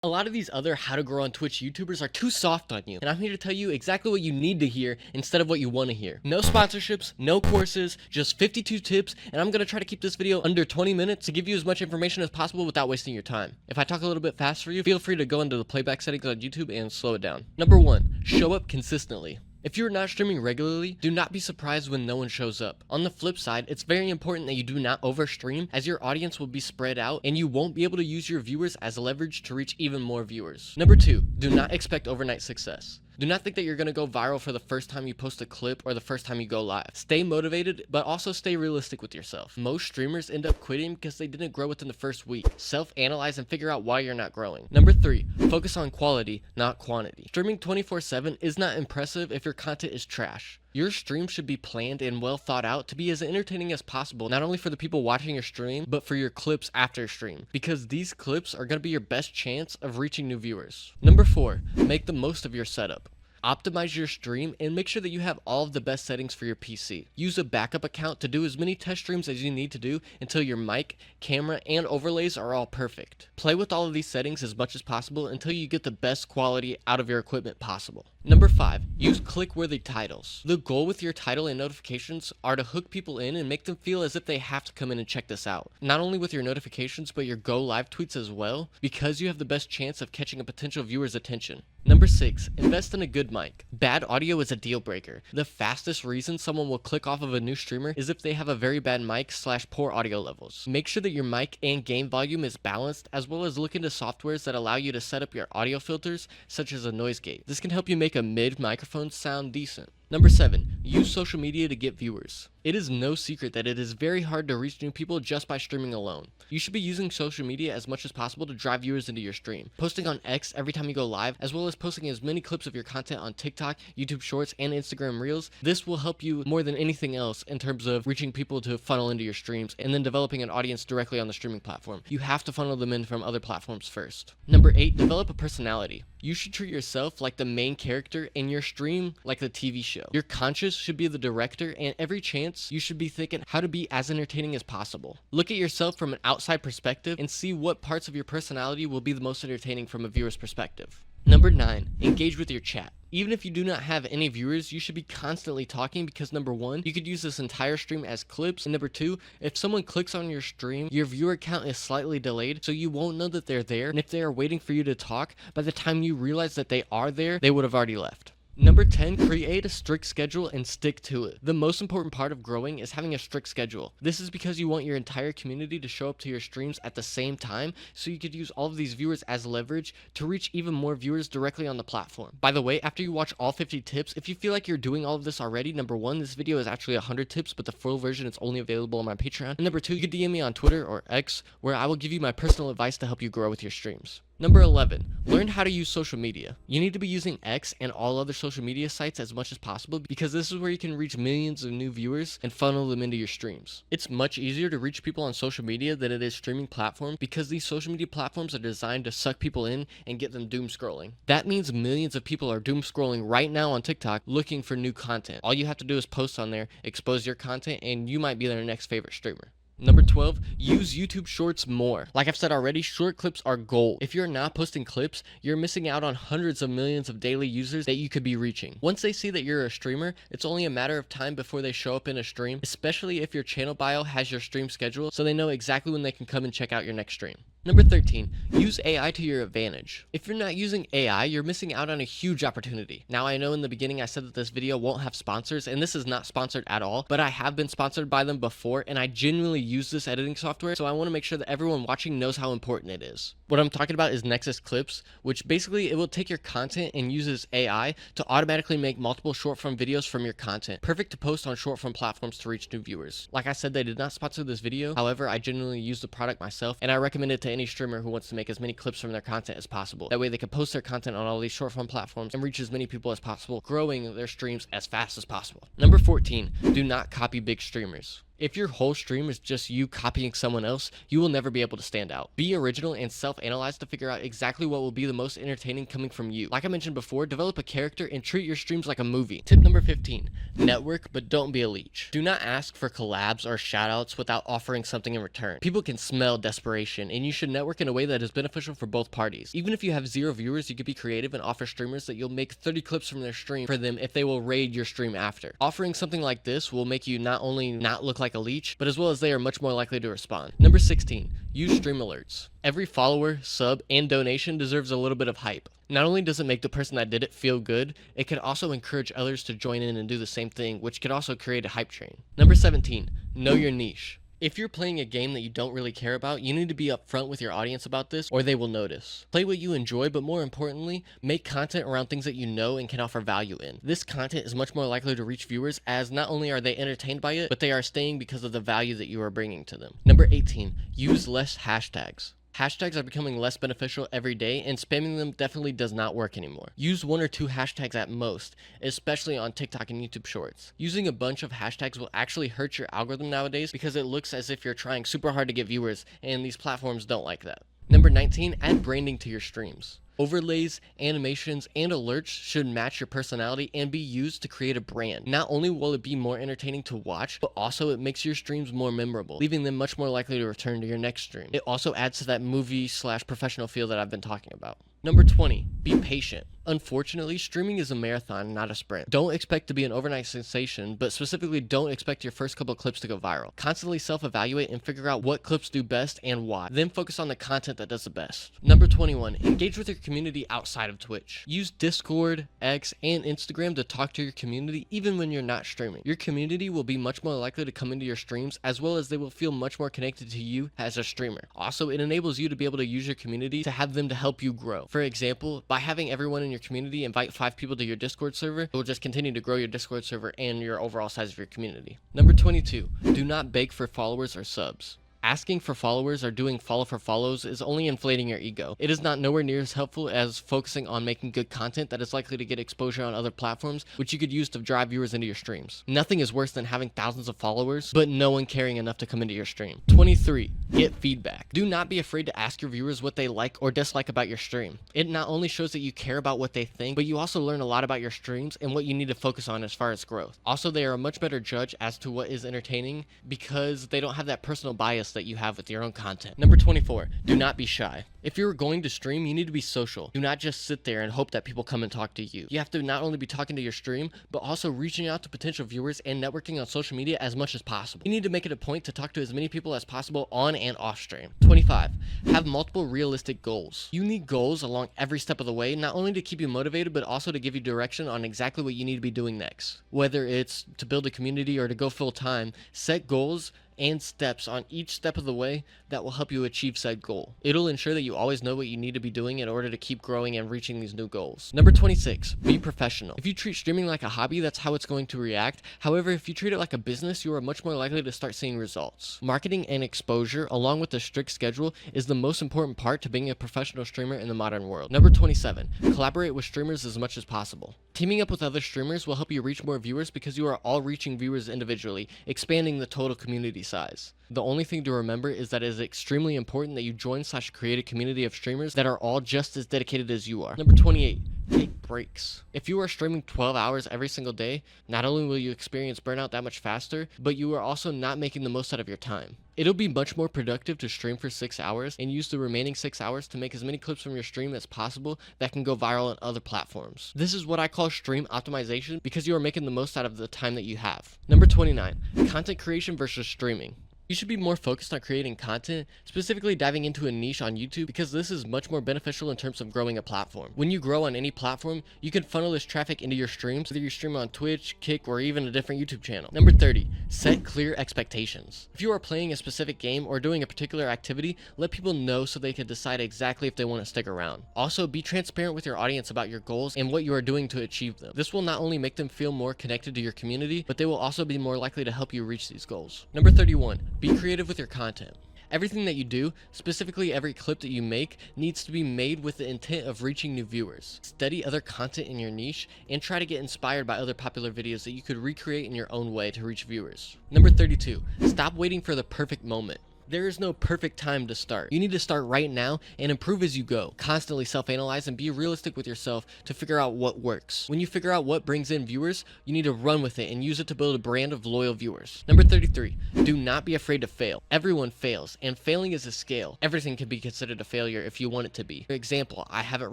A lot of these other how to grow on Twitch YouTubers are too soft on you, and I'm here to tell you exactly what you need to hear instead of what you want to hear. No sponsorships, no courses, just 52 tips, and I'm going to try to keep this video under 20 minutes to give you as much information as possible without wasting your time. If I talk a little bit fast for you, feel free to go into the playback settings on YouTube and slow it down. Number 1, show up consistently. If you're not streaming regularly, do not be surprised when no one shows up. On the flip side, it's very important that you do not overstream, as your audience will be spread out and you won't be able to use your viewers as leverage to reach even more viewers. Number 2, do not expect overnight success. Do not think that you're going to go viral for the first time you post a clip or the first time you go live. Stay motivated, but also stay realistic with yourself. Most streamers end up quitting because they didn't grow within the first week. Self-analyze and figure out why you're not growing. Number 3, focus on quality, not quantity. Streaming 24/7 is not impressive if your content is trash. Your stream should be planned and well thought out to be as entertaining as possible, not only for the people watching your stream, but for your clips after stream, because these clips are going to be your best chance of reaching new viewers. Number 4, make the most of your setup. Optimize your stream and make sure that you have all of the best settings for your PC. Use a backup account to do as many test streams as you need to do until your mic, camera, and overlays are all perfect. Play with all of these settings as much as possible until you get the best quality out of your equipment possible. Number 5, use click-worthy titles. The goal with your title and notifications are to hook people in and make them feel as if they have to come in and check this out. Not only with your notifications, but your go live tweets as well, because you have the best chance of catching a potential viewer's attention. Number 6, invest in a good mic. Bad audio is a deal breaker. The fastest reason someone will click off of a new streamer is if they have a very bad mic / poor audio levels. Make sure that your mic and game volume is balanced, as well as look into softwares that allow you to set up your audio filters, such as a noise gate. This can help you make a mid microphone sound decent. Number 7, use social media to get viewers. It is no secret that it is very hard to reach new people just by streaming alone. You should be using social media as much as possible to drive viewers into your stream. Posting on X every time you go live, as well as posting as many clips of your content on TikTok, YouTube Shorts, and Instagram Reels. This will help you more than anything else in terms of reaching people to funnel into your streams and then developing an audience directly on the streaming platform. You have to funnel them in from other platforms first. Number 8, develop a personality. You should treat yourself like the main character and your stream like the TV show. Your conscience should be the director, and every chance you should be thinking how to be as entertaining as possible. Look at yourself from an outside perspective and see what parts of your personality will be the most entertaining from a viewer's perspective. Number 9, engage with your chat. Even if you do not have any viewers, you should be constantly talking because number 1, you could use this entire stream as clips, and number 2, if someone clicks on your stream, your viewer count is slightly delayed, so you won't know that they're there, and if they are waiting for you to talk, by the time you realize that they are there, they would have already left. Number 10, create a strict schedule and stick to it. The most important part of growing is having a strict schedule. This is because you want your entire community to show up to your streams at the same time, so you could use all of these viewers as leverage to reach even more viewers directly on the platform. By the way, after you watch all 50 tips, if you feel like you're doing all of this already, number 1, this video is actually 100 tips, but the full version is only available on my Patreon. And number 2, you can DM me on Twitter or X, where I will give you my personal advice to help you grow with your streams. Number 11, learn how to use social media. You need to be using X and all other social media sites as much as possible because this is where you can reach millions of new viewers and funnel them into your streams. It's much easier to reach people on social media than it is streaming platforms because these social media platforms are designed to suck people in and get them doom scrolling. That means millions of people are doom scrolling right now on TikTok looking for new content. All you have to do is post on there, expose your content, and you might be their next favorite streamer. Number 12, use YouTube Shorts more. Like I've said already, short clips are gold. If you're not posting clips, you're missing out on hundreds of millions of daily users that you could be reaching. Once they see that you're a streamer, it's only a matter of time before they show up in a stream, especially if your channel bio has your stream schedule, so they know exactly when they can come and check out your next stream. Number 13, use AI to your advantage. If you're not using AI, you're missing out on a huge opportunity. Now, I know in the beginning I said that this video won't have sponsors, and this is not sponsored at all, but I have been sponsored by them before, and I genuinely use this editing software, so I want to make sure that everyone watching knows how important it is. What I'm talking about is Nexus Clips, which basically it will take your content and uses AI to automatically make multiple short form videos from your content. Perfect to post on short form platforms to reach new viewers. Like I said, they did not sponsor this video. However, I genuinely use the product myself, and I recommend it to any streamer who wants to make as many clips from their content as possible. That way they can post their content on all these short form platforms and reach as many people as possible, growing their streams as fast as possible. Number 14, do not copy big streamers. If your whole stream is just you copying someone else, you will never be able to stand out. Be original and self-analyze to figure out exactly what will be the most entertaining coming from you. Like I mentioned before, develop a character and treat your streams like a movie. Tip number 15, network, but don't be a leech. Do not ask for collabs or shoutouts without offering something in return. People can smell desperation, and you should network in a way that is beneficial for both parties. Even if you have 0 viewers, you could be creative and offer streamers that you'll make 30 clips from their stream for them if they will raid your stream after. Offering something like this will make you not only not look like a leech, but as well as they are much more likely to respond. Number 16, use stream alerts. Every follower, sub, and donation deserves a little bit of hype. Not only does it make the person that did it feel good, it could also encourage others to join in and do the same thing, which could also create a hype train. Number 17, know your niche. If you're playing a game that you don't really care about, you need to be upfront with your audience about this, or they will notice. Play what you enjoy, but more importantly, make content around things that you know and can offer value in. This content is much more likely to reach viewers, as not only are they entertained by it, but they are staying because of the value that you are bringing to them. Number 18, use less hashtags. Hashtags are becoming less beneficial every day, and spamming them definitely does not work anymore. Use 1 or 2 hashtags at most, especially on TikTok and YouTube Shorts. Using a bunch of hashtags will actually hurt your algorithm nowadays because it looks as if you're trying super hard to get viewers, and these platforms don't like that. Number 19, add branding to your streams. Overlays, animations, and alerts should match your personality and be used to create a brand. Not only will it be more entertaining to watch, but also it makes your streams more memorable, leaving them much more likely to return to your next stream. It also adds to that movie/professional feel that I've been talking about. Number 20, be patient. Unfortunately, streaming is a marathon, not a sprint. Don't expect to be an overnight sensation, but specifically don't expect your first couple clips to go viral. Constantly self-evaluate and figure out what clips do best and why. Then focus on the content that does the best. Number 21, engage with your community outside of Twitch. Use Discord, X, and Instagram to talk to your community even when you're not streaming. Your community will be much more likely to come into your streams, as well as they will feel much more connected to you as a streamer. Also, it enables you to be able to use your community to have them to help you grow. For example, by having everyone in your community invite 5 people to your Discord server, it will just continue to grow your Discord server and your overall size of your community. Number 22, do not beg for followers or subs. Asking for followers or doing follow for follows is only inflating your ego. It is not nowhere near as helpful as focusing on making good content that is likely to get exposure on other platforms, which you could use to drive viewers into your streams. Nothing is worse than having thousands of followers, but no one caring enough to come into your stream. 23, get feedback. Do not be afraid to ask your viewers what they like or dislike about your stream. It not only shows that you care about what they think, but you also learn a lot about your streams and what you need to focus on as far as growth. Also, they are a much better judge as to what is entertaining because they don't have that personal bias that you have with your own content. Number 24, do not be shy. If you're going to stream, you need to be social. Do not just sit there and hope that people come and talk to you. You have to not only be talking to your stream, but also reaching out to potential viewers and networking on social media as much as possible. You need to make it a point to talk to as many people as possible on and off stream. 25, have multiple realistic goals. You need goals along every step of the way, not only to keep you motivated, but also to give you direction on exactly what you need to be doing next. Whether it's to build a community or to go full time, set goals and steps on each step of the way that will help you achieve said goal. It'll ensure that you always know what you need to be doing in order to keep growing and reaching these new goals. Number 26, be professional. If you treat streaming like a hobby, that's how it's going to react. However, if you treat it like a business, you are much more likely to start seeing results. Marketing and exposure, along with a strict schedule, is the most important part to being a professional streamer in the modern world. Number 27, collaborate with streamers as much as possible. Teaming up with other streamers will help you reach more viewers because you are all reaching viewers individually, expanding the total community size. The only thing to remember is that it is extremely important that you join/create a community of streamers that are all just as dedicated as you are. Number 28, take breaks. If you are streaming 12 hours every single day, not only will you experience burnout that much faster, but you are also not making the most out of your time. It'll be much more productive to stream for 6 hours and use the remaining 6 hours to make as many clips from your stream as possible that can go viral on other platforms. This is what I call stream optimization because you are making the most out of the time that you have. Number 29, content creation versus streaming. You should be more focused on creating content, specifically diving into a niche on YouTube because this is much more beneficial in terms of growing a platform. When you grow on any platform, you can funnel this traffic into your streams, whether you stream on Twitch, Kick, or even a different YouTube channel. Number 30, set clear expectations. If you are playing a specific game or doing a particular activity, let people know so they can decide exactly if they want to stick around. Also, be transparent with your audience about your goals and what you are doing to achieve them. This will not only make them feel more connected to your community, but they will also be more likely to help you reach these goals. Number 31, be creative with your content. Everything that you do, specifically every clip that you make, needs to be made with the intent of reaching new viewers. Study other content in your niche and try to get inspired by other popular videos that you could recreate in your own way to reach viewers. Number 32, stop waiting for the perfect moment. There is no perfect time to start. You need to start right now and improve as you go. Constantly self-analyze and be realistic with yourself to figure out what works. When you figure out what brings in viewers, you need to run with it and use it to build a brand of loyal viewers. Number 33, do not be afraid to fail. Everyone fails, and failing is a scale. Everything can be considered a failure if you want it to be. For example, I haven't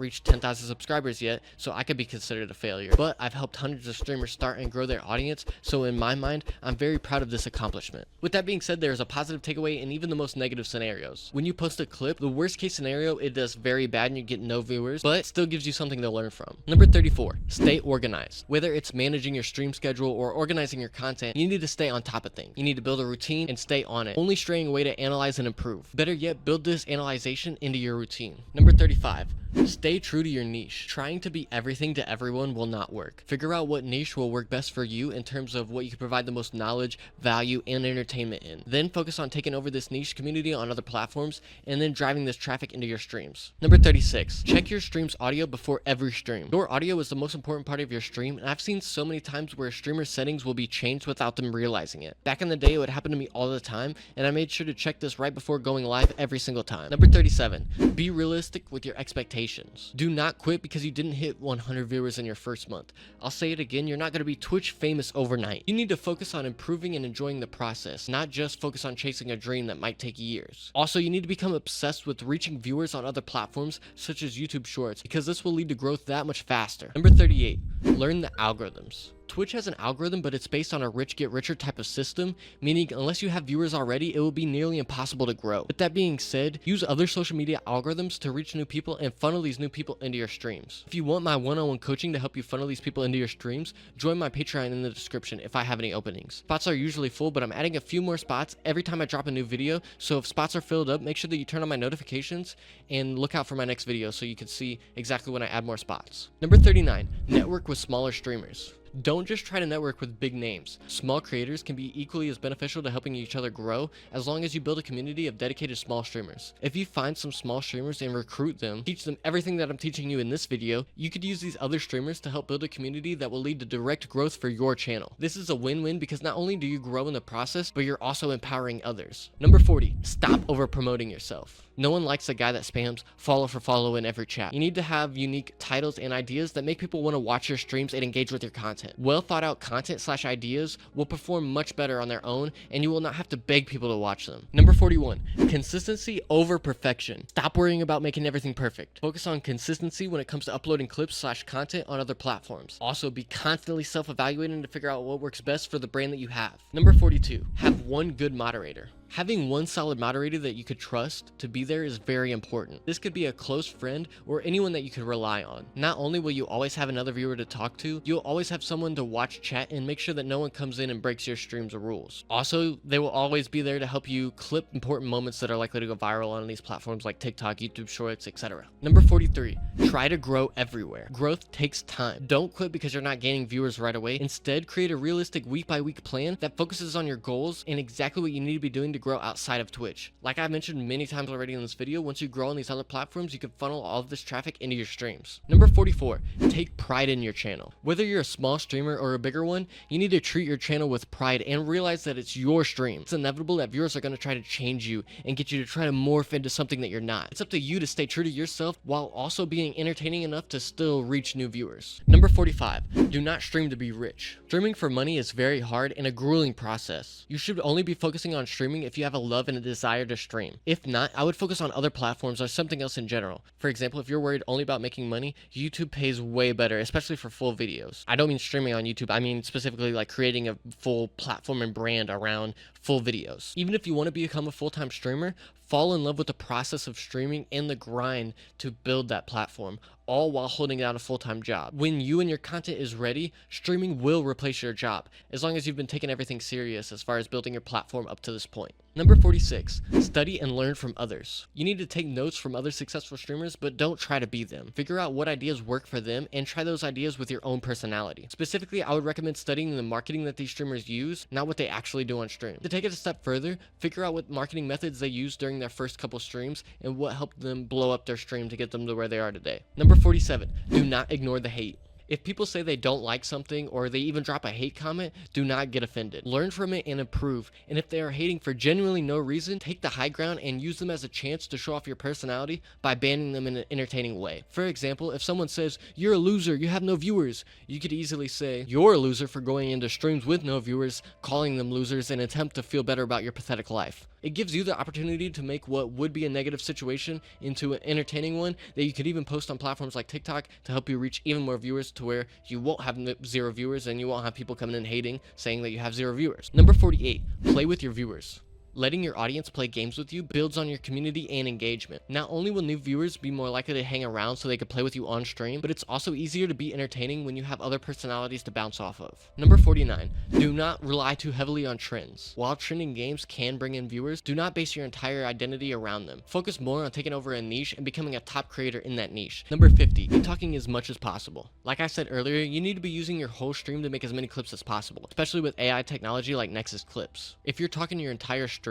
reached 10,000 subscribers yet, so I could be considered a failure. But I've helped hundreds of streamers start and grow their audience, so in my mind, I'm very proud of this accomplishment. With that being said, there is a positive takeaway in even the most negative scenarios. When you post a clip, the worst case scenario, it does very bad and you get no viewers, but it still gives you something to learn from. Number 34, stay organized. Whether it's managing your stream schedule or organizing your content, you need to stay on top of things. You need to build a routine and stay on it, only straying away to analyze and improve. Better yet, build this analyzation into your routine. Number 35, stay true to your niche. Trying to be everything to everyone will not work. Figure out what niche will work best for you in terms of what you can provide the most knowledge, value, and entertainment in. Then focus on taking over this niche community on other platforms and then driving this traffic into your streams. Number 36, check your stream's audio before every stream. Your audio is the most important part of your stream, and I've seen so many times where a streamer's settings will be changed without them realizing it. Back in the day, it would happen to me all the time, and I made sure to check this right before going live every single time. Number 37, be realistic with your expectations. Do not quit because you didn't hit 100 viewers in your first month. I'll say it again, you're not going to be Twitch famous overnight. You need to focus on improving and enjoying the process, not just focus on chasing a dream that might take years. Also, you need to become obsessed with reaching viewers on other platforms such as YouTube Shorts, because this will lead to growth that much faster. Number 38, learn the algorithms. Twitch has an algorithm, but it's based on a rich get richer type of system, meaning unless you have viewers already, it will be nearly impossible to grow. With that being said, use other social media algorithms to reach new people and funnel these new people into your streams. If you want my one-on-one coaching to help you funnel these people into your streams, join my Patreon in the description if I have any openings. Spots are usually full, but I'm adding a few more spots every time I drop a new video, so if spots are filled up, make sure that you turn on my notifications and look out for my next video so you can see exactly when I add more spots. Number 39, network with smaller streamers. Don't just try to network with big names. Small creators can be equally as beneficial to helping each other grow as long as you build a community of dedicated small streamers. If you find some small streamers and recruit them, teach them everything that I'm teaching you in this video, you could use these other streamers to help build a community that will lead to direct growth for your channel. This is a win-win because not only do you grow in the process, but you're also empowering others. Number 40, stop over promoting yourself. No one likes a guy that spams follow for follow in every chat. You need to have unique titles and ideas that make people want to watch your streams and engage with your content. Well thought out content / ideas will perform much better on their own, and you will not have to beg people to watch them. Number 41, consistency over perfection. Stop worrying about making everything perfect. Focus on consistency when it comes to uploading clips / content on other platforms. Also, be constantly self-evaluating to figure out what works best for the brand that you have. Number 42, have one good moderator. Having one solid moderator that you could trust to be there is very important. This could be a close friend or anyone that you can rely on. Not only will you always have another viewer to talk to, you'll always have someone to watch chat and make sure that no one comes in and breaks your stream's rules. Also, they will always be there to help you clip important moments that are likely to go viral on these platforms like TikTok, YouTube Shorts, etc. Number 43, try to grow everywhere. Growth takes time. Don't quit because you're not gaining viewers right away. Instead, create a realistic week-by-week plan that focuses on your goals and exactly what you need to be doing to grow outside of Twitch. Like I've mentioned many times already in this video, once you grow on these other platforms, you can funnel all of this traffic into your streams. Number 44, take pride in your channel. Whether you're a small streamer or a bigger one, you need to treat your channel with pride and realize that it's your stream. It's inevitable that viewers are going to try to change you and get you to try to morph into something that you're not. It's up to you to stay true to yourself while also being entertaining enough to still reach new viewers. Number 45, do not stream to be rich. Streaming for money is very hard and a grueling process. You should only be focusing on streaming if you have a love and a desire to stream. If not, I would focus on other platforms or something else in general. For example, if you're worried only about making money, YouTube pays way better, especially for full videos. I don't mean streaming on YouTube, I mean specifically like creating a full platform and brand around full videos. Even if you want to become a full-time streamer, fall in love with the process of streaming and the grind to build that platform, all while holding down a full-time job. When you and your content is ready, streaming will replace your job, as long as you've been taking everything serious as far as building your platform up to this point. Number 46, study and learn from others. You need to take notes from other successful streamers, but don't try to be them. Figure out what ideas work for them and try those ideas with your own personality. Specifically, I would recommend studying the marketing that these streamers use, not what they actually do on stream. To take it a step further, figure out what marketing methods they use during their first couple streams and what helped them blow up their stream to get them to where they are today. Number 47, do not ignore the hate. If people say they don't like something or they even drop a hate comment, do not get offended. Learn from it and improve. And if they are hating for genuinely no reason, take the high ground and use them as a chance to show off your personality by banning them in an entertaining way. For example, if someone says, "You're a loser, you have no viewers," you could easily say, "You're a loser for going into streams with no viewers, calling them losers in an attempt to feel better about your pathetic life." It gives you the opportunity to make what would be a negative situation into an entertaining one that you could even post on platforms like TikTok to help you reach even more viewers, to where you won't have zero viewers and you won't have people coming in hating, saying that you have zero viewers. Number 48, play with your viewers. Letting your audience play games with you builds on your community and engagement. Not only will new viewers be more likely to hang around so they can play with you on stream, but it's also easier to be entertaining when you have other personalities to bounce off of. Number 49, do not rely too heavily on trends. While trending games can bring in viewers, do not base your entire identity around them. Focus more on taking over a niche and becoming a top creator in that niche. Number 50, be talking as much as possible. Like I said earlier, you need to be using your whole stream to make as many clips as possible, especially with AI technology like Nexus Clips. If you're talking your entire stream,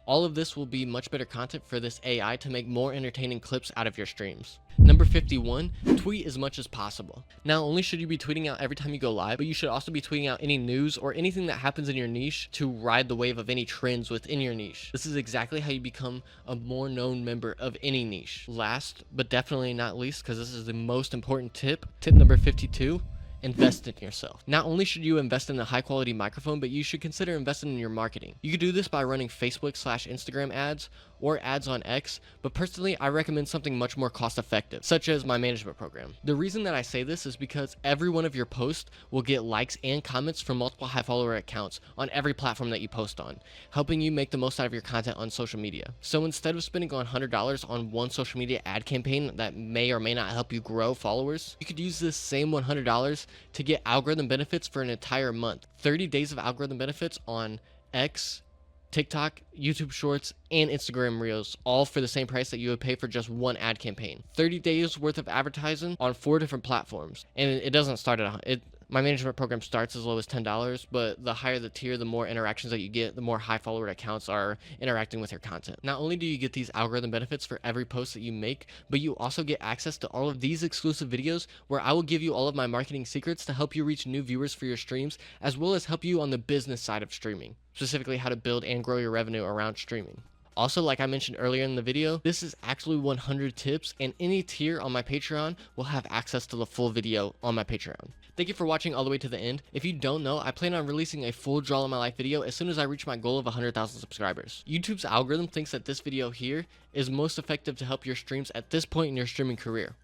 all of this will be much better content for this AI to make more entertaining clips out of your streams. Number 51, tweet as much as possible. Not only should you be tweeting out every time you go live, but you should also be tweeting out any news or anything that happens in your niche to ride the wave of any trends within your niche. This is exactly how you become a more known member of any niche. Last, but definitely not least, because this is the most important tip number 52, invest in yourself. Not only should you invest in a high quality microphone, but you should consider investing in your marketing. You could do this by running Facebook/Instagram ads or ads on X, but personally I recommend something much more cost effective, such as my management program. The reason that I say this is because every one of your posts will get likes and comments from multiple high follower accounts on every platform that you post on, helping you make the most out of your content on social media. So instead of spending $100 on one social media ad campaign that may or may not help you grow followers, you could use this same $100 to get algorithm benefits for an entire month. 30 days of algorithm benefits on X, TikTok, YouTube Shorts, and Instagram Reels, all for the same price that you would pay for just one ad campaign. 30 days worth of advertising on 4 different platforms. And it doesn't start at my management program starts as low as $10, but the higher the tier, the more interactions that you get, the more high follower accounts are interacting with your content. Not only do you get these algorithm benefits for every post that you make, but you also get access to all of these exclusive videos where I will give you all of my marketing secrets to help you reach new viewers for your streams, as well as help you on the business side of streaming, specifically how to build and grow your revenue around streaming. Also, like I mentioned earlier in the video, this is actually 100 tips, and any tier on my Patreon will have access to the full video on my Patreon. Thank you for watching all the way to the end. If you don't know, I plan on releasing a full Draw in My Life video as soon as I reach my goal of 100,000 subscribers. YouTube's algorithm thinks that this video here is most effective to help your streams at this point in your streaming career.